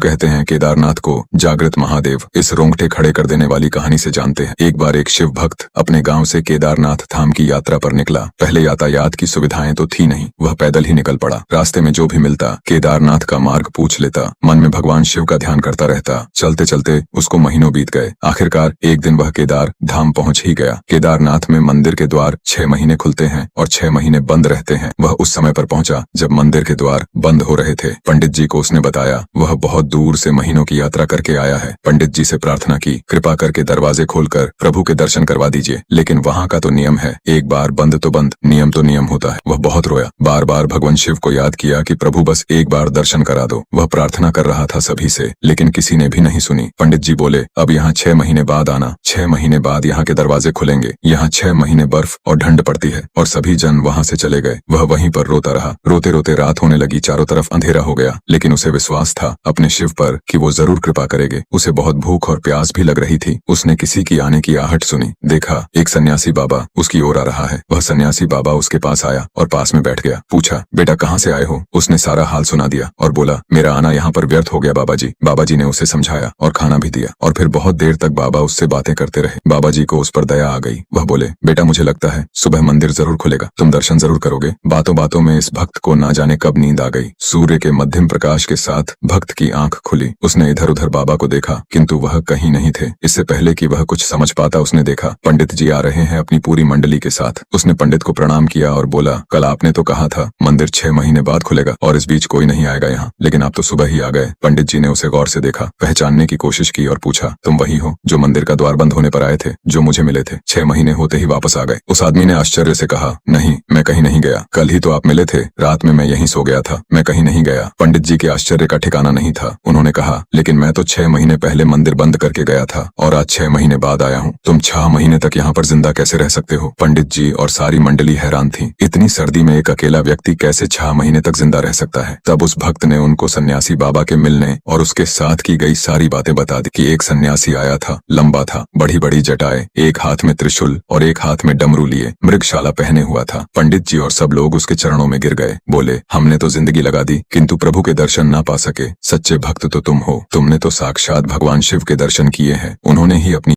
कहते हैं केदारनाथ को जागृत महादेव। इस रोंगटे खड़े कर देने वाली कहानी से जानते हैं। एक बार एक शिव भक्त अपने गांव से केदारनाथ धाम की यात्रा पर निकला। पहले यातायात की सुविधाएं तो थी नहीं, वह पैदल ही निकल पड़ा। रास्ते में जो भी मिलता केदारनाथ का मार्ग पूछ लेता, मन में भगवान शिव का ध्यान करता रहता। चलते चलते उसको महीनों बीत गए। आखिरकार एक दिन वह केदार धाम पहुंच ही गया। केदारनाथ में मंदिर के द्वार 6 महीने खुलते हैं और 6 महीने बंद रहते हैं। वह उस समय पर पहुंचा जब मंदिर के द्वार बंद हो रहे थे। पंडित जी को उसने बताया वह बहुत दूर से महीनों की यात्रा करके आया है। पंडित जी से प्रार्थना की, कृपा करके दरवाजे खोलकर प्रभु के दर्शन करवा दीजिए। लेकिन वहाँ का तो नियम है, एक बार बंद तो बंद, नियम तो नियम होता है। वह बहुत रोया, बार बार भगवान शिव को याद किया कि प्रभु बस एक बार दर्शन करा दो। वह प्रार्थना कर रहा था सभी से, लेकिन किसी ने भी नहीं सुनी। पंडित जी बोले, अब यहाँ 6 महीने बाद आना। 6 महीने बाद यहाँ के दरवाजे खुलेंगे। यहाँ 6 महीने बर्फ और ठंड पड़ती है। और सभी जन वहाँ से चले गए। वह वहीं पर रोता रहा। रोते रोते रात होने लगी, चारों तरफ अंधेरा हो गया। लेकिन उसे विश्वास था अपने शिव पर कि वो जरूर कृपा करेंगे। उसे बहुत भूख और प्यास भी लग रही थी। उसने किसी की आने की आहट सुनी। देखा एक सन्यासी बाबा उसकी ओर आ रहा है। वह सन्यासी बाबा उसके पास आया और पास में बैठ गया। पूछा, बेटा कहाँ से आए हो? उसने सारा हाल सुना दिया और बोला, मेरा आना यहाँ पर व्यर्थ हो गया बाबा जी। बाबा जी ने उसे समझाया और खाना भी दिया और फिर बहुत देर तक बाबा उससे बातें करते रहे। बाबा जी को उस पर दया आ गई। वह बोले, बेटा मुझे लगता है सुबह मंदिर जरूर खुलेगा, तुम दर्शन जरूर करोगे। बातों बातों में इस भक्त को ना जाने कब नींद आ गई। सूर्य के मध्यम प्रकाश के साथ भक्त की आंख खुली। उसने इधर उधर बाबा को देखा, किंतु वह कहीं नहीं थे। इससे पहले कि वह कुछ समझ पाता उसने देखा पंडित जी आ रहे हैं अपनी पूरी मंडली के साथ। उसने पंडित को प्रणाम किया और बोला, कल आपने तो कहा था मंदिर 6 महीने बाद खुलेगा और इस बीच कोई नहीं आएगा यहाँ, लेकिन आप तो सुबह ही आ गए। पंडित जी ने उसे गौर से देखा, पहचानने की कोशिश की और पूछा, तुम वही हो जो मंदिर का द्वार बंद होने पर आए थे, जो मुझे मिले थे? 6 महीने होते ही वापस आ गए। उस आदमी ने आश्चर्य से कहा, नहीं मैं कहीं नहीं गया, कल ही तो आप मिले थे, रात में मैं यहीं सो गया था, मैं कहीं नहीं गया। पंडित जी के आश्चर्य का ठिकाना नहीं था। उन्होंने कहा, लेकिन मैं तो 6 महीने पहले मंदिर बंद करके गया था और आज 6 महीने बाद आया हूँ। तुम 6 महीने तक यहाँ पर जिंदा कैसे रह सकते हो? पंडित जी और सारी मंडली हैरान थी। इतनी सर्दी में एक अकेला व्यक्ति कैसे 6 महीने तक जिंदा रह सकता है? तब उस भक्त ने उनको सन्यासी बाबा के मिलने और उसके साथ की गई सारी बातें बता दी कि एक सन्यासी आया था, लंबा था, बड़ी बड़ी जटाएं, एक हाथ में त्रिशूल और एक हाथ में डमरू लिए, मृगशाला पहने हुआ था। पंडित जी और सब लोग उसके चरणों में गिर गए। बोले, हमने तो जिंदगी लगा दी किंतु प्रभु के दर्शन ना पा सके। सच्चे भक्त तो तुम हो, तुमने तो साक्षात भगवान शिव के दर्शन किए हैं। उन्होंने ही अपनी